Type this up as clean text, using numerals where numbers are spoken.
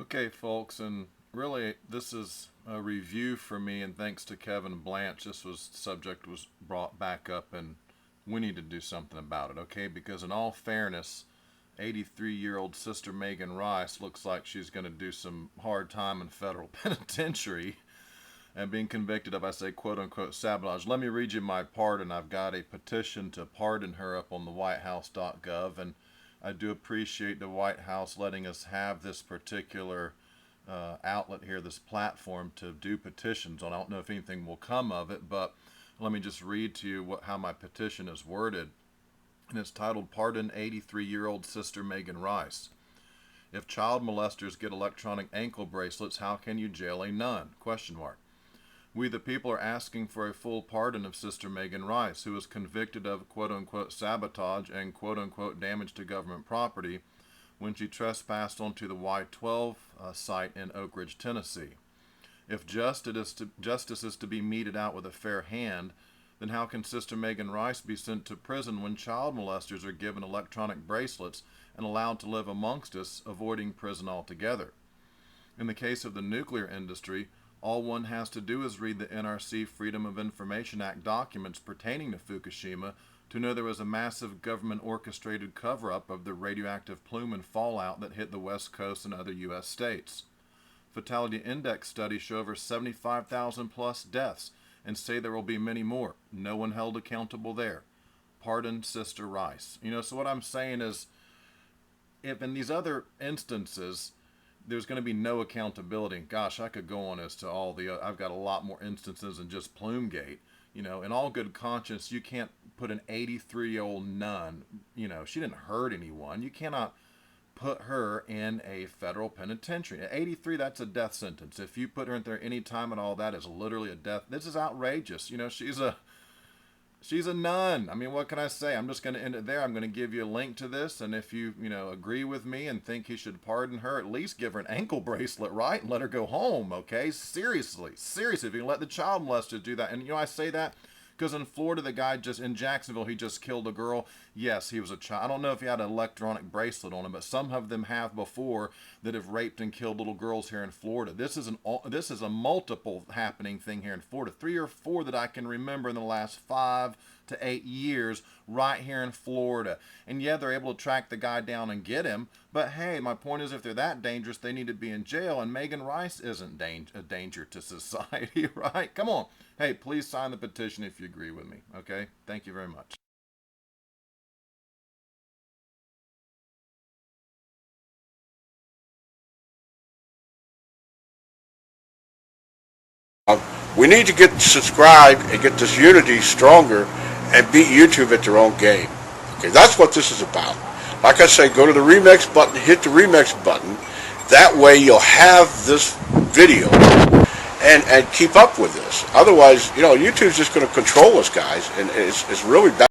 Okay, folks, and really this is a review for me, and thanks to Kevin Blanche, subject was brought back up, and we need to do something about it, okay? Because in all fairness, 83-year-old Sister Megan Rice looks like she's going to do some hard time in federal penitentiary and being convicted of, I say, quote-unquote sabotage. Let me read you my pardon. I've got a petition to pardon her up on the whitehouse.gov, and I do appreciate the White House letting us have this particular outlet here, this platform to do petitions on. I don't know if anything will come of it, but let me just read to you how my petition is worded. And it's titled, Pardon 83-Year-Old Sister Megan Rice. If child molesters get electronic ankle bracelets, how can you jail a nun? Question mark. We the people are asking for a full pardon of Sister Megan Rice, who was convicted of quote-unquote sabotage and quote-unquote damage to government property when she trespassed onto the Y-12 site in Oak Ridge, Tennessee. If justice is to be meted out with a fair hand, then how can Sister Megan Rice be sent to prison when child molesters are given electronic bracelets and allowed to live amongst us, avoiding prison altogether? In the case of the nuclear industry, all one has to do is read the NRC Freedom of Information Act documents pertaining to Fukushima to know there was a massive government-orchestrated cover-up of the radioactive plume and fallout that hit the West Coast and other U.S. states. Fatality Index studies show over 75,000 plus deaths and say there will be many more. No one held accountable there. Pardon Sister Rice. So what I'm saying is, if in these other instances, there's going to be no accountability. And gosh, I could go on as to all the, I've got a lot more instances than just Plumegate. In all good conscience, you can't put an 83-year-old nun, she didn't hurt anyone. You cannot put her in a federal penitentiary. At 83, that's a death sentence. If you put her in there any time at all, that is literally a death. This is outrageous. She's a nun. I mean, what can I say? I'm just going to end it there. I'm going to give you a link to this, and if you, agree with me and think he should pardon her, at least give her an ankle bracelet, right, and let her go home, okay? Seriously, if you can let the child molesters do that. And, I say that because in Florida, the guy in Jacksonville, he just killed a girl. Yes, he was a child. I don't know if he had an electronic bracelet on him, but some of them have before that have raped and killed little girls here in Florida. This is a multiple happening thing here in Florida. 3 or 4 that I can remember in the last 5 to 8 years right here in Florida. And yeah, they're able to track the guy down and get him. But hey, my point is, if they're that dangerous, they need to be in jail. And Megan Rice isn't a danger to society, right? Come on. Hey, please sign the petition if you agree with me. Okay? Thank you very much. We need to get subscribed and get this unity stronger and beat YouTube at their own game. Okay, that's what this is about. Like I say, go to the remix button, hit the remix button. That way you'll have this video and keep up with this. Otherwise, YouTube's just going to control us, guys, and it's really bad.